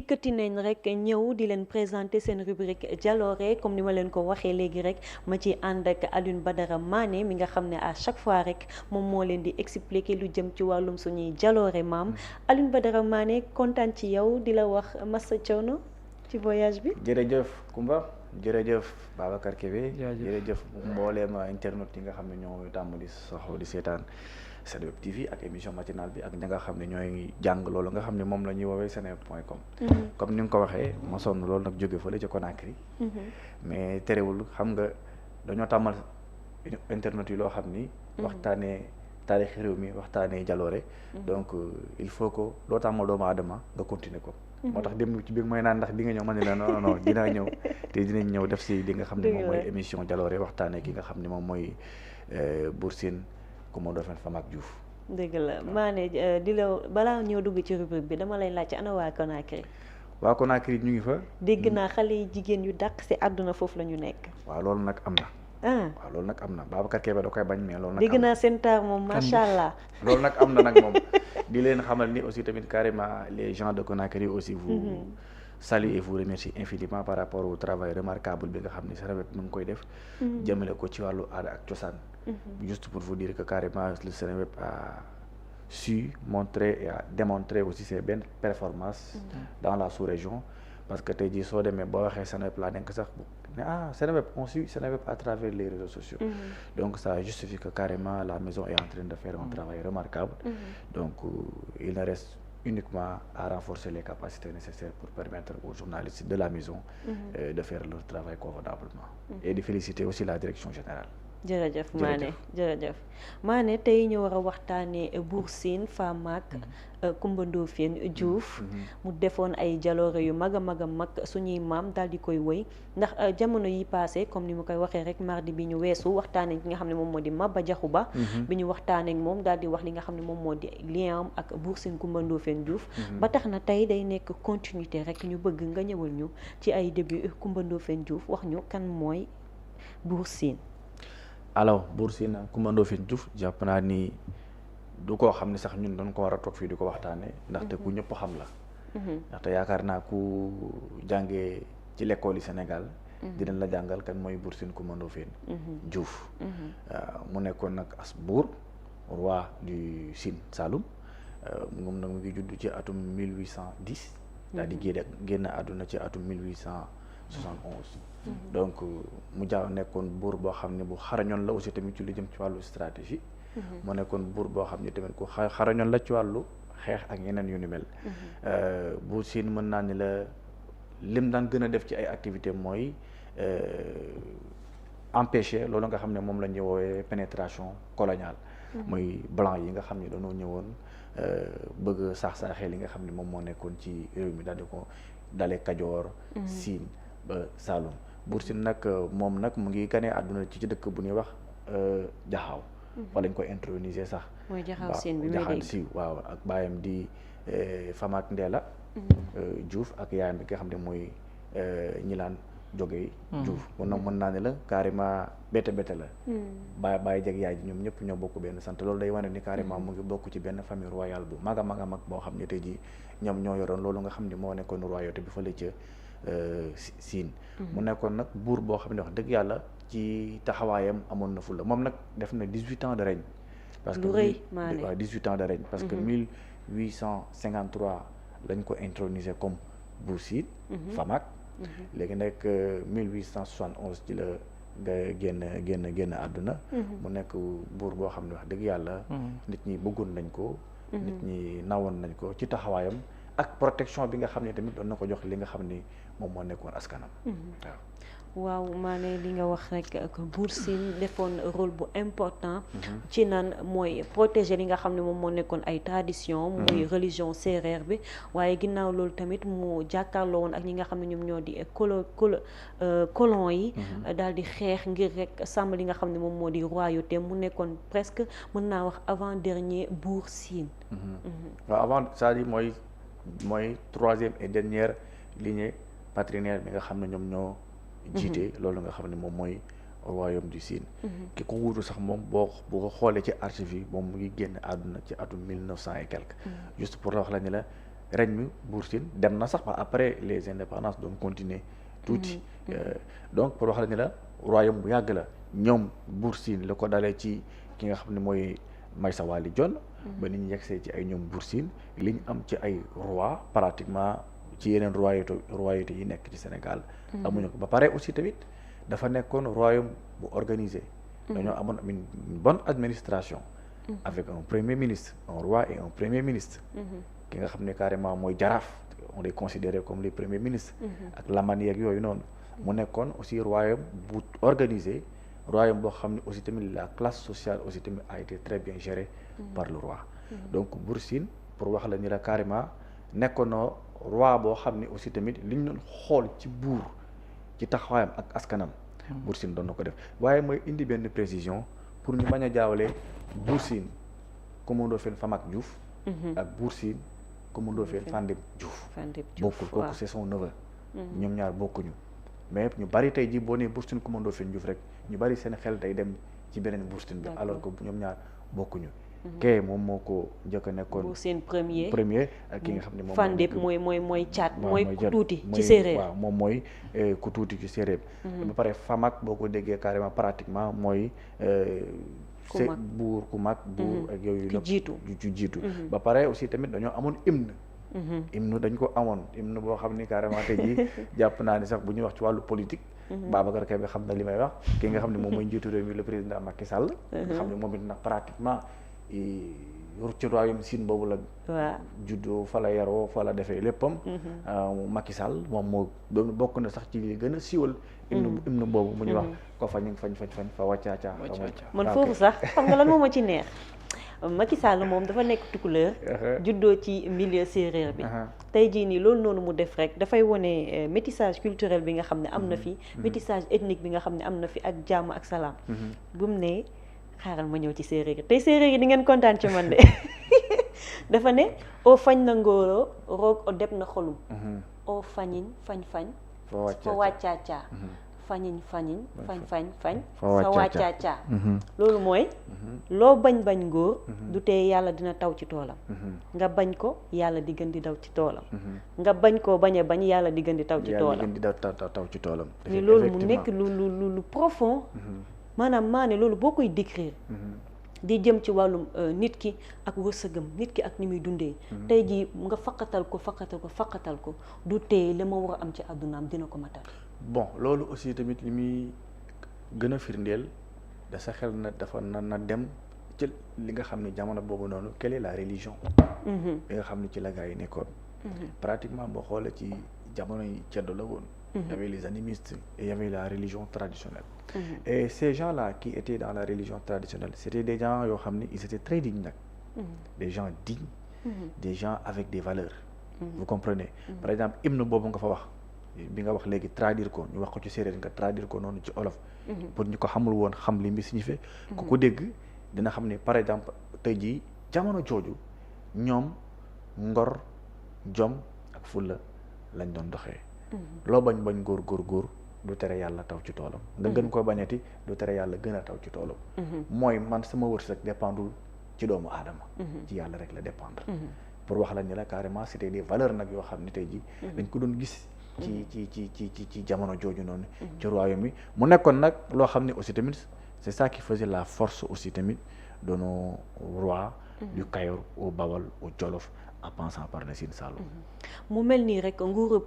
dikkati nañ rek ñëw di leen présenter seen rubrique jaloore comme ni ma leen ko waxee léegi rek ma ci ànd ak Alioune Badara Mané mi nga xam ne à chaque fois rek moom moo leen di expliquer lu jëm ci wàllum suñuy jaloore maam Alioune Badara Mané kontaan ci yow di la wax massa coono ci voyage bi. jërëjëf Kumba jërëjëf Babacar Kébé jërëjëf mbooleem internet yi nga xam ne ñoo tàmm di soxla di seetaan Seneweb TV ak émission matinale bi ak ña nga xam ne ñooy jàng loolu nga xam ne moom la ñuy woowee seneweb.com. comme ni nga ko waxee ma sonn loolu nag jóge fële ca Conakry. mais terewul xam nga dañoo tàmmal internet yi loo xam ni. waxtaanee taarix réew mi waxtaanee jaloore. donc il faut que loo tàmmal doomu aadama nga continuer ko. moo tax dem ci biir mooy naan ndax di nga ñëw ma ne la non non dinaa ñëw te dinañ ñëw def si li nga xam ne moom mooy émission jaloore waxtaanee ki nga xam ne moom mooy Bour Sine Coumba Ndoffène Famack Diouf. dëgg la Mané di la balaa ñëw dugg ci rubrique bi dama lay laajte ana waa Conakry. waa Conakry ñu ngi fa. dégg naa xale yi jigéen yu dàq si àdduna foofu la ñu nekk. waaw loolu nag am na. waaw loolu nag am na Babacar Kébé da koy bañ mais loolu nag. dégg naa seen taar moom macha allah. loolu nag am na nag moom di leen xamal ni aussi tamit carrément les gens de Conakry aussi vous saluez et vous remercie infiniment par rapport au travail remarquable bi nga xam ni Seneweb mu ngi koy def. jëmale ko ci wàllu aada ak cosaan. juste pour vous dire que carrément le Seneweb a su montrer et a démontré aussi ses bennes performances dans la sous-région parce que tey jii soo demee boo waxee Seneweb laa nekk sax ne Seneweb on suit Seneweb à travers les réseaux sociaux. Donc ça justifie que carrément la maison est en train de faire un travail remarquable. Donc il ne reste uniquement à renforcer les capacités nécessaires pour permettre aux journalistes de la maison de faire leur travail convenablement et de féliciter aussi la direction générale. jërëjëf Mané jërëjëf Mané tey ñu war a waxtaanee Bour Sine Famack Coumba Ndoffène Diouf mu defoon ay jaloore yu mag a mag a mag suñuy maam daal di koy wëy ndax jamono yi passé comme ni ma koy waxee rek mardi bi ñu weesu waxtaanee ki nga xam ne moom moo di Maba Diakhou Ba bi ñu waxtaanee moom daal di wax li nga xam ne moom moo di lien am ak Bour Sine Coumba Ndoffène Diouf ba tax na tey day nekk continuité rek ñu bëgg nga ñëwal ñu ci ay début Coumba Ndoffène Diouf wax ñu kan mooy Bour Sine. alors Bour Sine Coumba Ndoffène Diouf jàpp naa ni du koo xam ne sax ñun dañ ko war a toog fii di ko waxtaanee ndaxte ku ñëpp xam la ndaxte yaakaar naa ku jàngee ci l'école yi Sénégal dinañ la jàngal kan mooy Bour Sine Coumba Ndoffène Diouf mu nekkoon nag as buur roi du Sine Saloum moom nag mu ngi judd ci atum 1810 daal di génn àdduna ci atum 1871 donc mu jaaw nekkoon buur boo xam ne bu xarañoon la aussi tamit ci lu jëm ci wàllu stratégie mu nekkoon buur boo xam ne tamit ku xarañoon la ci wàllu xeex ak yeneen yu ni mel Bour Sine mën naa ni la lim daan gën a def ci ay activités mooy empêcher loolu nga xam ne moom la ñuy woowee pénétration coloniale mooy blanc yi nga xam ne dañoo ñëwoon bëgg saax-saaxee li nga xam ne moom moo nekkoon ci réew mi daal di ko dalee Kajoor Siin ba Saloum Bour Sine nag moom nag mu ngi ganee àdduna ci dëkk bu ñuy wax Jaxaaw fa lañ ko introniser sax mooy Jaxaaw Siin bi Jaxaaw si waaw ak baayam di Famack Ndéla Diouf ak yaayam bi nga xam ne mooy Ñilaan Jóge Diouf mën naa ne la carrément bette la baay jeg yaay ji ñoom ñëpp ñoo bokk benn sant loolu day wane ni carrément mu ngi bokk ci benn famille royale bu mag a mag a mag boo xam ne tey ji ñoom ñoo yoroon loolu nga xam ne moo nekkoon royauté bi fële ca Siin mu nekkoon nag buur boo xam ne wax dëgg yàlla ci taxawaayam amoon na fulla moom nag def na 18 ans de règne parce que waaw 18 ans de règne parce que 1853 lañ ko intronisé comme Bour Sine Famack léegi nag 1871 ci la nga génn àdduna mu nekk buur boo xam ne wax dëgg yàlla nit ñi bëggoon nañ ko nit ñi nawoon nañ ko ci taxawaayam ak protection bi nga xam ne tamit doon na ko jox li nga xam ni moom moo nekkoon askanam waaw Mané li nga wax rek que Bour Sine defoon rôle bu important ci nan mooy protéger li nga xam ne moom moo nekkoon ay tradition muy religion séeréer bi waaye ginnaaw loolu tamit mu jàkkaarloo woon ak ñi nga xam ne ñoom ñoo di colon yi daal di xeex ngir rek sàmm li nga xam ne moom moo di royauté mu nekkoon presque mën naa wax avant dernier Bour Sine waaw avant c'est-à-dire mooy troisième et dernière lignée patrilinéaire bi nga xam ne ñoom ñoo jiite loolu nga xam ne moom mooy royaume du Sine ki ko wuutu sax moom boo ko xoolee ci archive yi moom mu ngi génn àdduna ci atum 1900 et quelque juste pour la wax la ni la règne Buur Sine dem na sax ba après les indépendances doon continuer tuuti. Donc pour wax la ni la royaume bu yàgg la ñoom Buur Sine la ko dalee ci ki nga xam ne mooy Maysa Waly Dione ba ni ñu yegsee ci ay ñoom Buur Sine li ñu am ci ay roi pratiquement ci yeneen royauté yi nekk ci Sénégal amuñu ko ba pare aussi tamit dafa nekkoon royaume bu organisé dañoo amoon une bonne administration avec un premier ministre un roi et un premier ministre ki nga xam ne carrément mooy jaraaf on les considérait comme les premiers ministres ak laman yeeg yooyu noonu mu nekkoon aussi royaume bu organisé royaume boo xam ne aussi tamit la classe sociale aussi tamit a été très bien gérée par le roi donc Buur Sine pour wax la ni la carrément nekkoon na roi boo xam ne aussi tamit li ñu doon xool ci buur ci taxawaayam ak askanam Buur Sine doon na ko def waaye mooy indi benn précision pour ñu bañ a jaawale Buur Sine Coumba Ndoffène Famack Diouf ak Buur Sine Coumba Ndoffène Fandeb Diouf bokkul kooku c'est son neveu ñoom ñaar bokkuñu mais ñu bari tey ji boo nee Buur Sine Coumba Ndoffène Diouf rek ñu bari seen xel day dem ci beneen Buur Sine bi alors que ñoom ñaar bokkuñu kee moom moo ko njëkk a nekkoon Buur Sine premier ak ki nga xam ne moom Fandeb mooy caat mooy ku tuuti ci séeréer waaw moom mooy ku tuuti ci séeréer ba pare Famack boo ko déggee carrément pratiquement mooy buur ku mag buur ak yooyu lépp ci jiitu ba pare aussi tamit dañoo amoon hymne dañ ko amoon hymne boo xam ni carrément tey jii jàpp naa ni sax bu ñuy wax ci wàllu politique Babacar Kébé xam na li may wax ki nga xam ne moom mooy njiitu réew mi le président Macky Sall nga xam ne moom it nag pratiquement ci royaume Sine boobu la juddoo fa la yaroo fa la defee léppam Macky Sall moom moo doon bokk na sax ci li gën a siiwal hymne boobu mu ñuy wax ko fa ñu fañ fa wàccaaca man foofu sax xam nga lan moo ma ci neex Macky Sall moom dafa nekk tukulóor juddoo ci milieu séeréer bi tey jii nii loolu noonu mu def rek dafay wone métissage culturel bi nga xam ne am na fi métissage ethnique bi nga xam ne am na fi ak jàmm ak salaam bu mu ne xaaral ma ñëw ci séeréer yi tey séeréer yi di ngeen kontaan ci man de dafa ne o fañ na ngóoro roog o deb na xolum o fañiñ fañ fa wàccaacaa fañ fa wàccaacaa loolu mooy loo bañ ngóor du tee yàlla dina taw ci toolam nga bañ ko yàlla di gën di daw ci toolam nga bañ koo bañ a bañ yàlla di gën di taw ci toolam ni loolu mu nekk lu profond maanaam maa ne loolu boo koy décrire di jëm ci wàllum nit ki ak wërsëgam nit ki ak ni muy dundee tey jii nga faqatal ko du tee li ma war a am ci àddunaam dina ko matal bon loolu aussi tamit li muy gën a firndeel da sa xel na dafa na dem ci li nga xam ne jamono boobu noonu quelle est la religion bi nga xam ne ci la gaa yi nekkoon pratiquement boo xoolee ci jamono yi ceddo la woon il y avait les animistes et il y avait la religion traditionnelle et ces gens-là qui étaient dans la religion traditionnelle c'était des gens yoo xam ne ils étaient très dignes nag des gens dignes des gens avec des valeurs vous comprenez par exemple hymne boobu nga fa wax bi nga wax léegi traduire ko ñu wax ko ci séeréer nga traduire ko noonu ci olof pour ñu ko xamul woon xam li mi signifie ku ko dégg dina xam ne par exemple tey jii jamono jooju ñoom ngor jom ak fulla lañ doon doxee loo bañ góor du tere yàlla taw ci toolam nga gën ko bañati du tere yàlla gën a taw ci toolam mooy man sama wërsëg dépendul ci doomu aadama ci yàlla rek la dépendre pour wax la ni la carrément c'était des valeurs nag yoo xam ne tey jii dañ ko doon gis ci jamono jooju noonu ci royaume bi mu nekkoon nag loo xam ne aussi tamit c'est ça qui faisait la force aussi tamit de nos rois du Kayor au Bawol au Jolof en passant par le Sine Saloum mu mel nii rek nguurub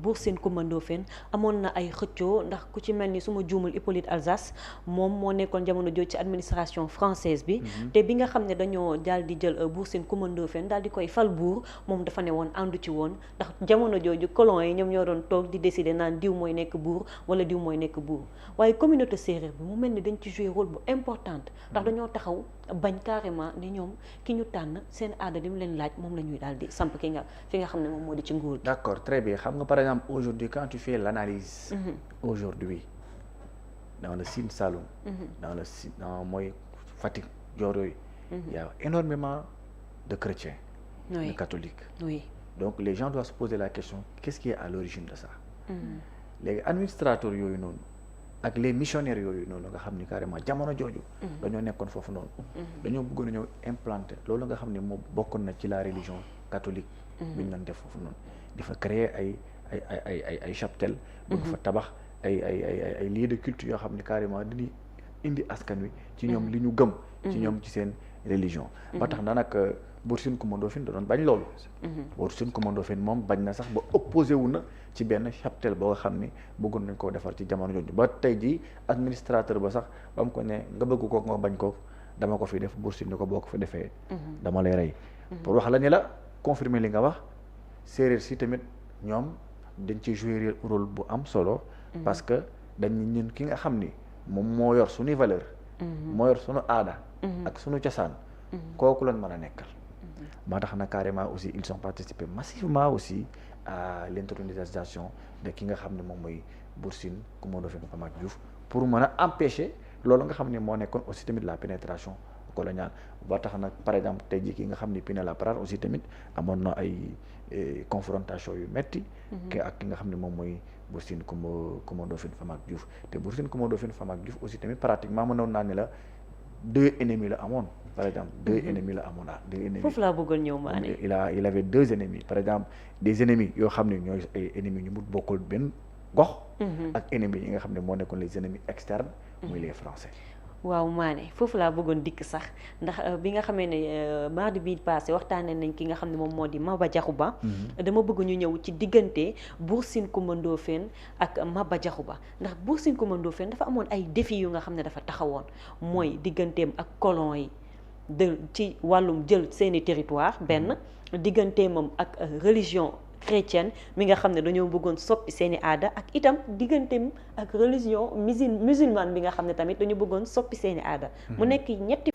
Buur Sine Coumba Ndoffène amoon na ay xëccoo ndax ku ci mel ni suma juumul Hippolyte Alsace moom moo nekkoon jamono jooju ci administration française bi te bi nga xam ne dañoo daal di jël Buur Sine Coumba Ndoffène daal di koy fal buur moom dafa ne woon àndu ci woon ndax jamono jooju colon yi ñoom ñoo doon toog di décider naan diw mooy nekk buur wala diw mooy nekk buur waaye communauté séeréer bi mu mel ni dañ ci jouer rôle bu importante ndax dañoo taxaw bañ carrément ni ñoom ki ñu tànn seen aada li mu leen laaj moom la ñuy daal di samp fi nga xam ne moom moo di ci nguur gi. D'accord, très bien. Xam nga par exemple aujourd'hui quand tu fais l'analyse aujourd'hui dans le Sine Saloum dans mooy Fatick Dior yooyu il y a énormément de chrétiens de catholiques donc les gens doivent se poser la question qu'est-ce qui est à l'origine de ça léegi administrateurs yooyu noonu ak les missionnaires yooyu noonu nga xam ni carrément jamono jooju dañoo nekkoon foofu noonu dañoo bëggoon a ñëw implanter loolu nga xam ne moom bokkoon na ci la religion catholique bi ñu doon def foofu noonu di fa créer ay cheptel bëgg fa tabax ay lieux de culte yoo xam ne carrément dañuy indi askan wi ci ñoom li ñu gëm ci ñoom ci seen religion ba tax na nag Buur Sine Coumba Ndoffène da doon bañ loolu Buur Sine Coumba Ndoffène moom bañ na sax ba opposé wu na ci benn cheptel boo nga xam ni bëggoon nañ koo defar ci jamono jooju ba tey jii administrateur ba sax ba mu ko ne nga bëgg ko nga bañ ko dama ko fi def Buur Sine ni ko boo ko fi defee dama lay rey pour wax la ni la confirmer li nga wax séeréer si tamit ñoom dañ ci jouer rôle bu am solo parce que dañ ñun ki nga xam ni moom moo yor suñuy valeur moo yor suñu aada ak suñu cosaan kooku lañ mën a nekkal moo tax na carrément aussi ils ont participé massivement aussi à l'intronisation de ki nga xam ne moom mooy Buur Sine Coumba Ndoffène Famath Diouf pour mën a empêcher loolu nga xam ne moo nekkoon aussi tamit la pénétration coloniale ba tax nag par exemple tey jii ki nga xam ne Pinet-Laprade aussi tamit amoon na ay confrontation yu metti ak ki nga xam ne moom mooy Buur Sine Coumba Ndoffène Famath Diouf te Buur Sine Coumba Ndoffène Famath Diouf aussi tamit pratiquement mënoon naa ne la 2 ennemis la amoon par exemple 2 ennemis la amoon 2 ennemis foofu laa bëggoon ñëw Mané il avait 2 ennemis par exemple des ennemis yoo xam ne ñooy ay ennemis ñu mu bokkul benn gox ak ennemis yi nga xam ne moo nekkoon les ennemis externes muy les Français waaw Mané foofu laa bëggoon dikk sax ndax bi nga xamee ne mardi bii passé waxtaanee nañ ki nga xam ne moom moo di Maba Diakhou Ba dama bëgg ñu ñëw ci diggante Buur Sine Coumba Ndoffène ak Maba Diakhou Ba ndax Buur Sine Coumba Ndoffène dafa amoon ay défis yu nga xam ne dafa taxawoon mooy digganteem ak colon yi ci wàllum jël seeni territoire benn digganteemam ak religion chrétienne mi nga xam ne dañoo bëggoon soppi seeni aada ak itam digganteem ak religion musulmane bi nga xam ne tamit dañu bëggoon soppi seeni aada mu nekk ñetti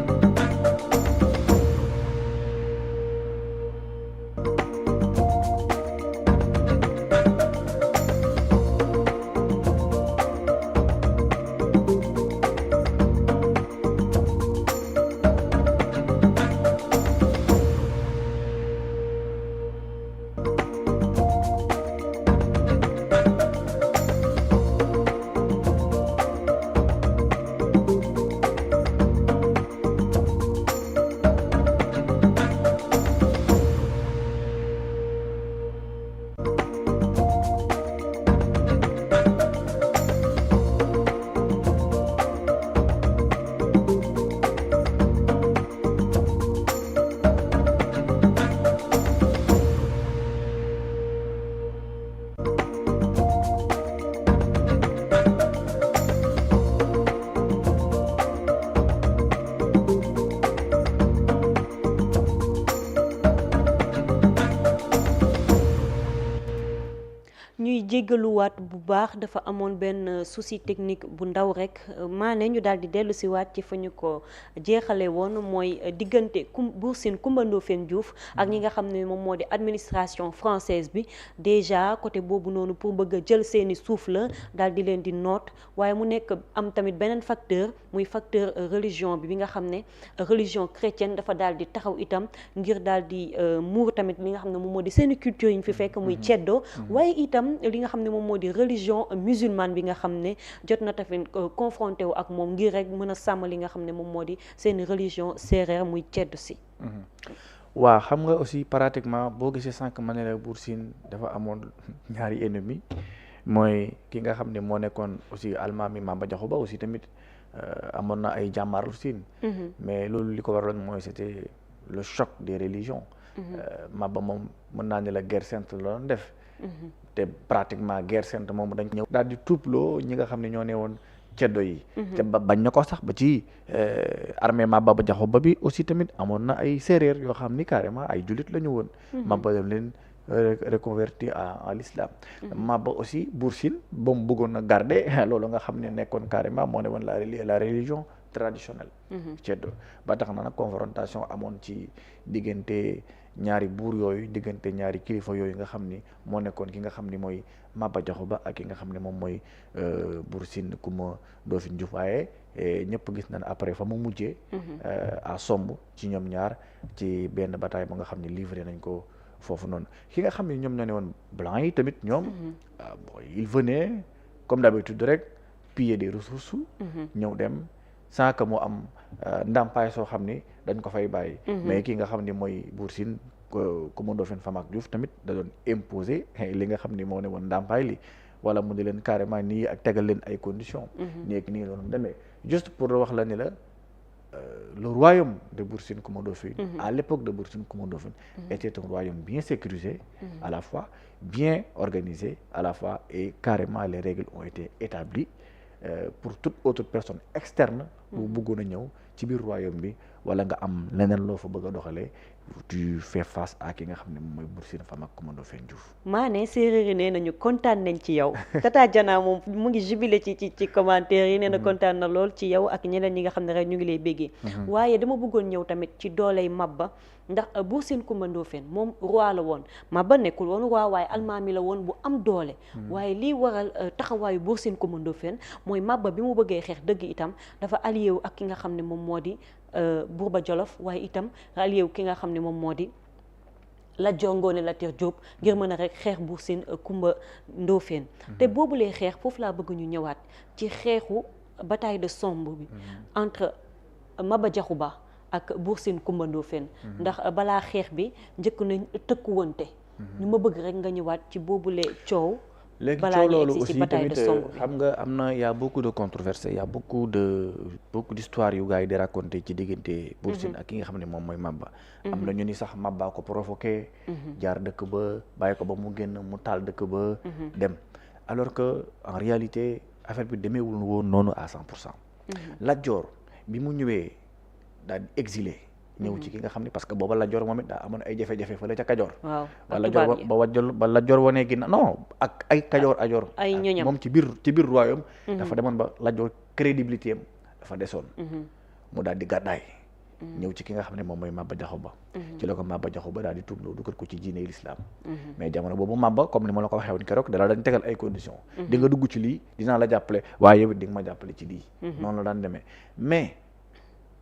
jéggaluwaat bu baax dafa amoon benn souci technique bu ndaw rek Mané ñu daal di dellu si waat ci fa ñu ko jeexale woon mooy diggante Buur Sine Coumba Ndoffène Diouf ak ñi nga xam ne moom moo di administration française bi déjà côté boobu noonu pour bëgg a jël seeni suuf la daal di leen di noot waaye mu nekk am tamit beneen facteur muy facteur religion bi nga xam ne religion chrétienne dafa daal di taxaw itam ngir daal di muur tamit li nga xam ne moom moo di seeni culture yi ñu fi fekk muy ceddo waaye itam li nga xam ne moom moo di religion musulmane bi nga xam ne jot na tamit confronté wu ak moom ngir rek mën a sàmm li nga xam ne moom moo di seen religion séeréer muy ceddo si waaw xam nga aussi pratiquement boo gisee sànq ma ne la Buur Sine dafa amoon ñaari ennemi mooy ki nga xam ne moo nekkoon aussi almaami Maba Diakhou Ba aussi tamit amoon na ay jàmmaarlu Sine mais loolu li ko waraloon mooy c'était le choc des religions Maba moom mën naa ne la guerre sainte la doon def te pratiquement guerre sainte moom dañ ñëw daal di tuubloo ñi nga xam ne ñoo ne woon ceddo yi te bañ na ko sax ba ci armée Maba Diakhou Ba bi aussi tamit amoon na ay séeréer yoo xam ni carrément ay jullit la ñu woon Maba dem leen reconverti à l'islam Maba aussi Buur Sine ba mu bëggoon a garder loolu nga xam ne nekkoon carrément moo ne woon la religion traditionnelle ceddo ba tax na nag confrontation amoon ci diggante ñaari buur yooyu diggante ñaari kilifa yooyu nga xam ni moo nekkoon ki nga xam ni mooy Maba Diakhou Ba ak ki nga xam ne moom mooy Buur Sine Coumba Ndoffène Diouf waaye ñëpp gis nañ après fa mu mujjee à somb ci ñoom ñaar ci benn bataille ba nga xam ne livré nañ ko foofu noonu ki nga xam ne ñoom ñoo ne woon blanc yi tamit ñoom il venait comme d'habitude rek piller des ressources ñëw dem sans que mu am ndàmpaay soo xam ni dañ ko fay bàyyi mais ki nga xam ni mooy Buur Sine Coumba Ndoffène Famaak Diouf tamit da doon imposer li nga xam ni moo ne woon ndàmpaay li wala mu ne leen carrément nii ak tegal leen ay conditions. nii ak nii la doon demee juste pour wax la ni la le royaume de Bour Sine Coumba Ndoffène à l'époque de Bour Sine Coumba Ndoffène était un royaume bien sécurisé à la fois, bien organisé à la fois, et carrément les règles ont été établies pour toute autre personne externe bu bëggoon a ñëw ci biir royaume bi wala nga am leneen loo fa bëgg a doxalee, tu fais face à ki nga xam ne mooy Bour Sine Famaak Coumba Ndoffène Diouf. Mané séeréer yi nee nañu kontaan nañ ci yow Tata Diana moom mu ngi jubilé ci commentaire yi nee na kontaan na lool ci yow ak ñeneen ñi nga xam ne rek ñu ngi lay béggee. waaye dama bëggoon ñëw tamit ci dooley Maba, ndax Bour Sine Coumba Ndoffène moom roi la woon, Maba nekkul woon roi waaye almaami la woon bu am doole. waaye lii waral taxawaayu Bour Sine Coumba Ndoffène mooy Maba bi mu bëggee xeex dëgg itam dafa allié wu ak ki nga xam ne moom moo di Bourba Jolof, waaye itam allié wu ki nga xam ne moom moo di Lat Joor Ngoone Latiir Jóob ngir mën a rek xeex Bour Sine Coumba Ndoffène. te boobulee xeex foofu laa bëgg ñu ñëwaat ci xeexu bataille de Somb bi entre Maba Jaxu Ba ak Bour Sine Coumba Ndoffène. ndax balaa xeex bi njëkk nañ tëkkuwante. ñu ma bëgg rek nga ñëwaat ci boobulee coow. léegi coow loolu aussi tamit xam nga am na y a beaucoup de controverses, y a beaucoup d'histoires yu gars yi di raconter ci diggante Bour Sine ak ki nga xam ne moom mooy Maba. am na ñu ni sax Maba ko provoqué jaar dëkk ba bàyyi ko ba mu génn mu taal dëkk ba dem, alors que en réalité affaire bi demeewul woon noonu à 100%. Lat Joor bi mu ñëwee daal di exilé ñëw ci ki nga xam ne parce que booba Lat Joor moom it daa amoon ay jafe-jafe fële ca Kajoor. waaw ba Lat Joor wanee ginnaaw non ak ay Kajoor ajoor ay ñoñam moom ci biir royaume dafa demoon ba Lat Joor crédibilité am dafa desoon. mu daal di gàddaay ñëw ci ki nga xam ne moom mooy Maba Jaxu Ba. ci la ko Maba Jaxu Ba daal di tuubloo dugal ko ci diine l'islam. mais jamono boobu Maba comme ni ma la ko waxee woon keroog dala dañ tegal ay conditions. di nga dugg ci lii dinaa la jàppale waaye yow it di nga ma jàppale ci lii. noonu la daan demee mais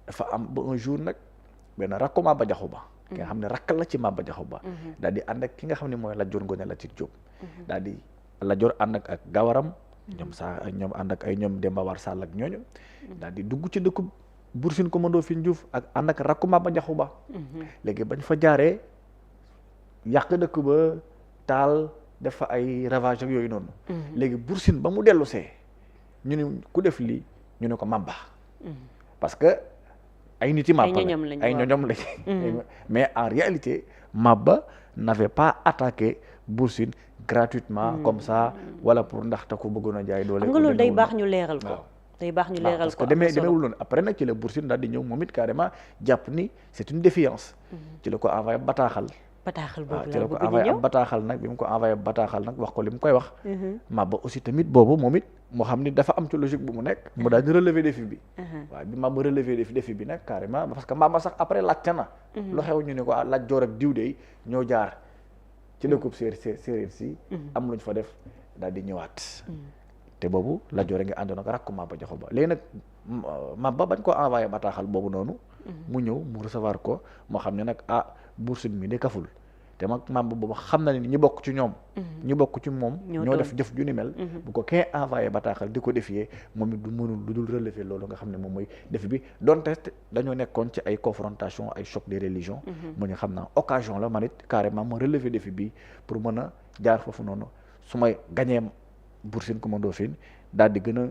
dafa am ba un jour nag benn rakku Maba Jaxu Ba ki nga xam ne rakk la ci Maba Jaxu Ba daal di ànd ak ki nga xam ne mooy Lat Joor Ngoone Latiir Jóob daal di Lat Joor ànd ak gawaram ñoom ànd ak ay ñoom Demba War Sall ak ñooñu daal di dugg ci dëkku Bour Sine Coumba Ndoffène Diouf ak ànd ak rakku Maba Jaxu Ba léegi bañ fa jaaree yàq dëkk ba taal def fa ay ravage ak yooyu noonu léegi Bour Sine ba mu dellu see ñu ne ku def lii ñu ne ko Maba parce que ay nit yi Maba ay ñoñom lañ mais en réalité Maba n'avait pas attaqué Bour Sine gratuitement comme ça wala pour ndax te ko bëggoon a jaay doole. xam nga loolu day baax ñu leeral ko. day baax ñu leeral ko parce que demeewul noonu après nag ci la Bour Sine daal di ñëw moom it carrément jàpp ni c'est une défiance. ci la ko envoyé bataaxal. boobu ci la ko envoyé ab bataaxal nag bi mu ko envoyé bataaxal nag wax ko li mu koy wax. Maba aussi tamit boobu moom it moo xam ni dafa am ci logique bu mu nekk. mu daal di relever défi bi. waaw bi Maba relever défi bi nag carrément parce que Maba sax après laajte na. lu xew ñu ne ko Lat Joor ak diw de ñoo jaar ci dëkkub séeréer si. am luñ fa def daal di ñëwaat. te boobu Lat Joor nga àndoon ak rakku Maba Jaxu Ba léegi nag Maba bañ ko envoyé bataaxal boobu noonu. mu ñëw mu recevoir ko moo xam ne nag Bour Sine mi de kaful te mag Maba boobu xam na ni ñi bokk ci ñoom. ñi bokk ci moom. ñoo def jëf ju ni mel. bu ko kee envoyé bataaxal di ko défier moom it du mënul lu dul relever loolu nga xam ne moom mooy défi bi donte dañoo nekkoon ci ay confrontation ay choc des religions. mu ñu xam naa occasion la man it carrément ma relever défi bi pour mën a jaar foofu noonu su may gañee Bour Sine Coumba Ndoffène daal di gën a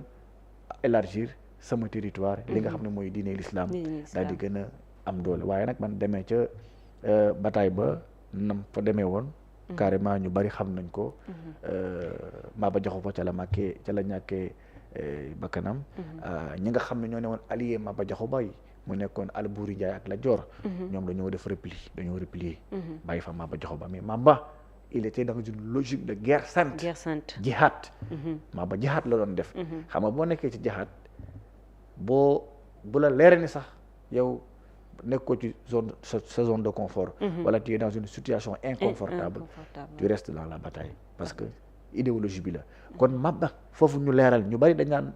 élargir sama territoire li nga xam ne mooy diine l'islam daal di gën a am doole waaye nag man demee ca bataille ba nam fa demee woon carrément ñu bari xam nañ ko Maba Jaxu Ba ca la ñàkkee bakkanam ñi nga xam ne ñoo ne woon allié Maba Jaxu Ba yi mu nekkoon Alburi Njaay ak Lat Joor ñoom dañoo def dañoo replier bàyyi fa Maba Jaxu Ba mais Maba il était dans une logique de guerre sainte jihad Maba jihad la doon def xam nga boo nekkee ci jihad bu la leere ni sax yow nekkoo ci sa zone de confort wala tu es dans une situation inconfortable tu restes dans la bataille parce que idéologie bi la kon Maba foofu ñu leeral ñu bari dañ naan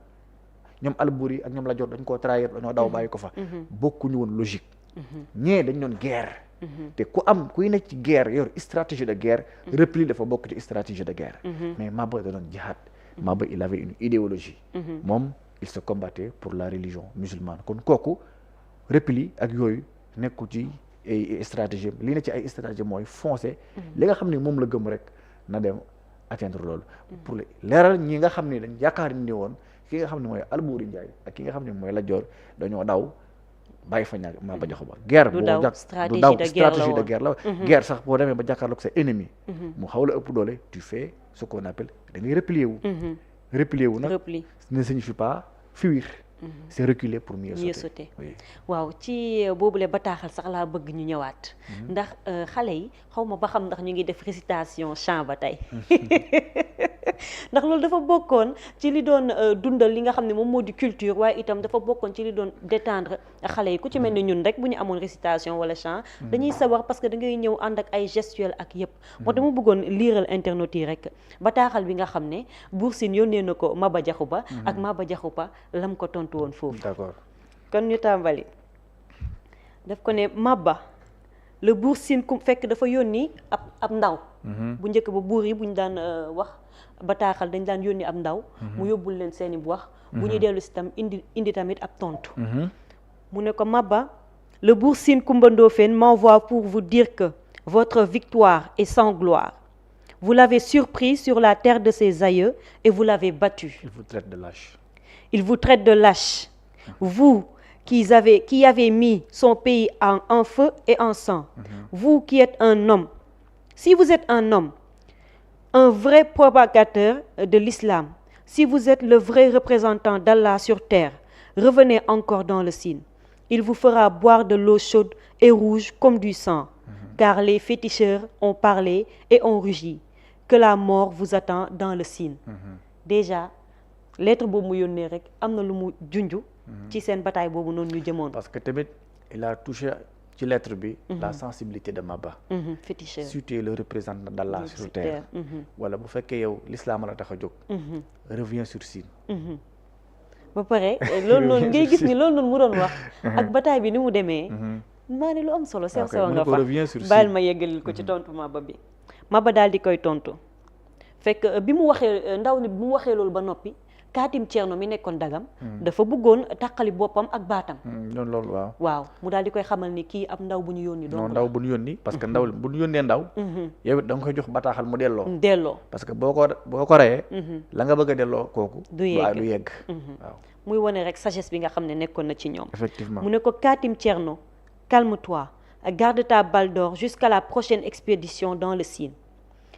ñoom Alburi ak ñoom Lat Joor dañ koo trahir dañoo daw bàyyi ko fa bokkuñu woon logique ñee dañ doon guerre te kuy nekk ci guerre yor stratégie de guerre repli dafa bokk ci stratégie de guerre mais Maba da doon jihad Maba il avait une idéologie moom il se combattait pour la religion musulmane kon kooku repli ak yooyu nekku ci ay stratégie li ne ci ay stratégie mooy foncer li nga xam ne moom la gëm rek na dem atteindre loolu pour leeral ñi nga xam ne dañ yaakaar ni woon ki nga xam ne mooy Alboury Ndiaye ak ki nga xam ne mooy Lat Dior dañoo daw bàyyi fa ñaag Maba Jaxu Ba guerre boo jàk du daw stratégie de guerre la guerre sax boo demee ba jàkkaarloog sa ennemi mu xaw la ëpp doole tu fais ce qu'on appelle da ngay replier wu nag ne signifie pas fuir c'est reculer pour mieux sauter. waaw ci boobule bataaxal sax laa bëgg ñu ñëwaat ndax xale yi xaw ma ba xam ndax ñu ngi def récitation chant ba tey ndax loolu dafa bokkoon ci li doon dundal li nga xam ne moom moo di culture waaye itam dafa bokkoon ci li doon détendre xale yi ku ci mel ni ñun rek bu ñu amoon récitation wala chant dañuy sawar parce que da ngay ñëw ànd ak ay gestuelle ak yëpp moo tax mu bëggoon liiral internet yi rek bataaxal bi nga xam ne Buur Sine yónnee na ko Maba Jaxu Ba ak Maba Jaxu Ba lam ko tontu woon foofu. D'accord. kon ñu tàmbali daf ko ne Maba le Buur Sine ku fekk dafa yónni ab ndaw bu njëkk ba buur yi bu ñu daan wax bataaxal dañ daan yónni ab ndaw mu yóbbul leen seeni bu wax bu ñuy dellu si tam indi tamit ab tontu mu ne ko Maba le Buur Sine Coumba Ndoffène m'envoie pour vous dire que votre victoire est sans gloire. Vous l'avez surpris sur la terre de ses aïeux et vous l'avez battu. Il vous traite de lâche. Il vous traite de lâche. Vous qui avez mis son pays en feu et en sang. Vous qui êtes un homme. Si vous êtes un homme, un vrai propagateur de l'islam, si vous êtes le vrai représentant d'Allah sur terre, revenez encore dans le Sine. Il vous fera boire de l'eau chaude et rouge comme du sang, car les féticheurs ont parlé et ont rugi, que la mort vous attend dans le Sine. Déjà lettre boobu mu yónnee rek am na lu mu junju ci seen bataille boobu noonu ñu jëmoon. parce que tamit il a touché ci lettre bi la sensibilité de Maba. féticheur si tu es le représentant d'Allah sur terre. wala bu fekkee yow l'islam la tax a jóg. reviens sur Sine. ba pare loolu noonu ngay gis ni loolu noonu mu doon wax. ak bataille bi ni mu demee. maa ne lu am solo sew sew nga fa bàyyil ma yeggalil ko ci tontu Maba bi. Maba daal di koy tontu fekk bi mu waxee ndaw ni bi mu waxee loolu ba noppi. Kaatim Thierno mi nekkoon dagam dafa bëggoon tàqali boppam ak baatam loolu waaw mu daal di koy xamal ni kii ab ndaw bu ñu yónni non ndaw bu ñu yónni parce que ndaw bu ñu yónnee ndaw yow it da nga koy jox bataaxal mu delloo parce que boo ko reyee la nga bëgg a delloo kooku du yegg waaw muy wane rek sagesse bi nga xam ne nekkoon na ci ñoom effectivement mu ne ko Kaatim Thierno calme-toi garde ta balle d'or jusqu'à la prochaine expédition dans le Sine.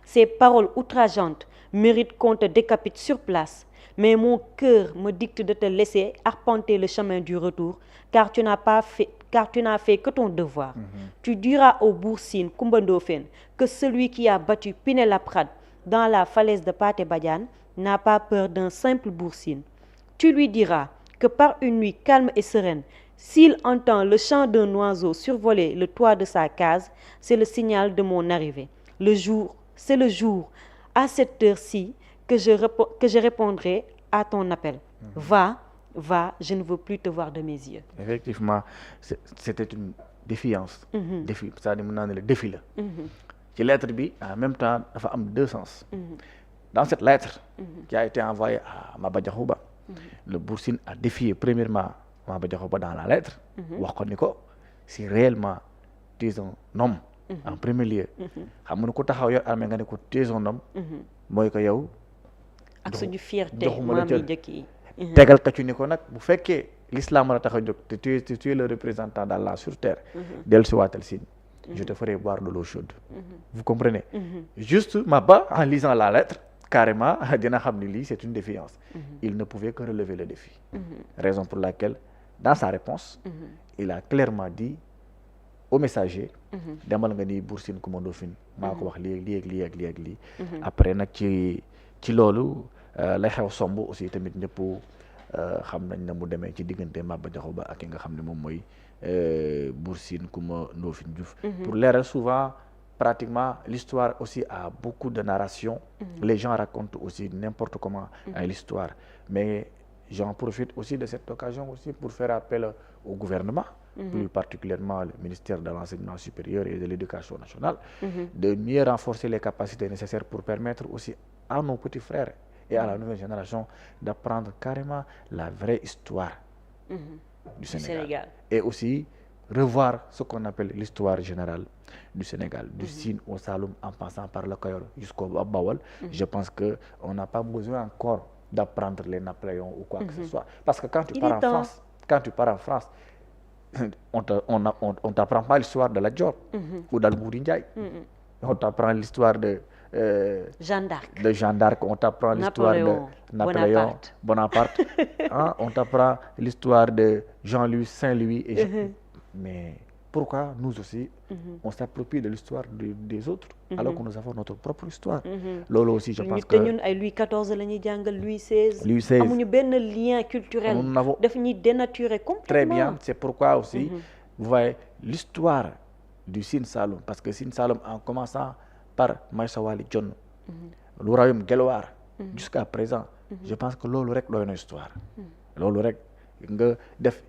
Ces paroles outrageantes méritent qu'on te décapite sur place. Mais mon cœur me dicte de te laisser arpenter le chemin du retour, car tu n'as fait que ton devoir. Tu diras au Buur Sine Coumba Ndoffène que celui qui a battu Pinet-Laprade dans la falaise de Pathé Badiane n'a pas peur d'un simple Buur Sine. Tu lui diras que par une nuit calme et sereine, s'il entend le chant d'un oiseau survoler le toit de sa case, c'est le signal de mon arrivée. C'est le jour, à cette heure-ci, que je répondrai à ton appel. Va, je ne veux plus te voir de mes yeux. Effectivement, c'était une défiance. Défi, c'est-à-dire mën naa ne la défi la. ci lettre bi en même temps dafa am deux sens. Dans cette lettre qui a été envoyée à Maba Jaxu Ba, le Buur Sine a défié premièrement Maba Jaxu Ba dans la lettre. wax ko ni ko si réellement tu es un homme. En premier lieu. xam nga ko taxaw yor armée nga ne ko tu es un homme. mooy ko yow. ak suñu fierté maam yi njëkk yi tegal ka ci ni ko nag bu fekkee l'islam la tax a jóg te tu es le représentant d'Allah sur terre dellu si waatal Sine je te ferai boire de l'eau chaude vous comprenez juste Maba en lisant la lettre carrément dina xam ni lii c'est une défiance il ne pouvait que relever le défi raison pour laquelle dans sa réponse il a clairement dit au messager demal nga ni Buur Sine Coumba Ndoffène maa ko wax lii ak lii après nag ci loolu lay xew somb aussi tamit ñëpp xam nañ na mu demee ci diggante Maba Jaxu Ba ak ki nga xam ne moom mooy Buur Sine Coumba Ndoffène Diouf pour l'heure souvent pratiquement l'histoire aussi a beaucoup de narration les gens racontent aussi n'importe comment l'histoire mais j'en profite aussi de cette occasion aussi pour faire appel au gouvernement plus particulièrement le ministère de l'enseignement supérieur et de l'éducation nationale de mieux renforcer les capacités nécessaires pour permettre aussi à nos petits frères et à la nouvelle génération d'apprendre carrément la vraie histoire du Sénégal et aussi revoir ce qu'on appelle l'histoire générale du Sénégal, du Sine au Saloum en passant par le Kayor jusqu'au Bawol. Je pense que on n'a pas besoin encore d'apprendre les Napoléons ou quoi que ce soit, parce que quand tu pars en France, on t'apprend pas l'histoire de la Dior ou d'Albouri Ndiaye. On t'apprend l'histoire de Jeanne d'Arc, on t'apprend l'histoire de Napoléon Bonaparte. Hein? On t'apprend l'histoire de Jean-Louis, Saint-Louis mais pourquoi nous aussi on s'approprie de l'histoire des autres alors que nous avons notre propre histoire. Loolu aussi je pense que ñun ay Louis XIV la ñuy jàngal, Louis XVI amuñu benn lien culturel, daf ñuy dénaturer complètement. Très bien, c'est pourquoi aussi vous voyez l'histoire du Sine Saloum, parce que Sine Saloum en commençant par Maïssa Wali Dione, le royaume Guelwaar jusqu'à présent, je pense que loolu rek doy na histoire. Loolu rek nga def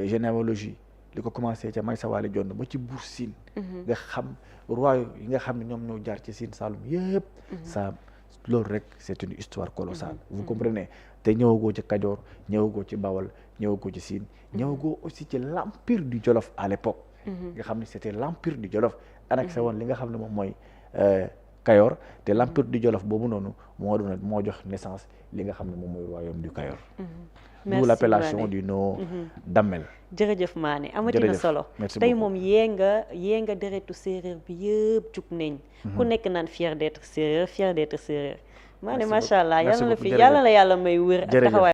généalogie li ko commencé ca Maïssa Wali Dione ba ci Buur Sine nga xam royaume yi nga xam ne ñoom ñoo jaar ci Sine Saloum yëpp ça loolu rek c'est une histoire colossale. Vous comprenez? te ñëwagoo ci Kajoor, ñëwagoo ci Bawol, ñëwagoo ci Sine, ñëwagoo aussi ci l'empire du Jolof à l'époque nga xam ne c'était l'empire du Jolof annexé woon li nga xam ne moom mooy Kayor, te l'empire du Jolof boobu noonu moo jox naissance li nga xam ne moom mooy royaume du Kayor. D'où l'appellation du nom Damel. jërëjëf Mané, amati na solo. Tey moom yee nga deretu séeréer bi yëpp jug nañ. ku nekk naan fier d'être séeréer. Mané macha allah yàlla la yàlla may wër ak taxawaay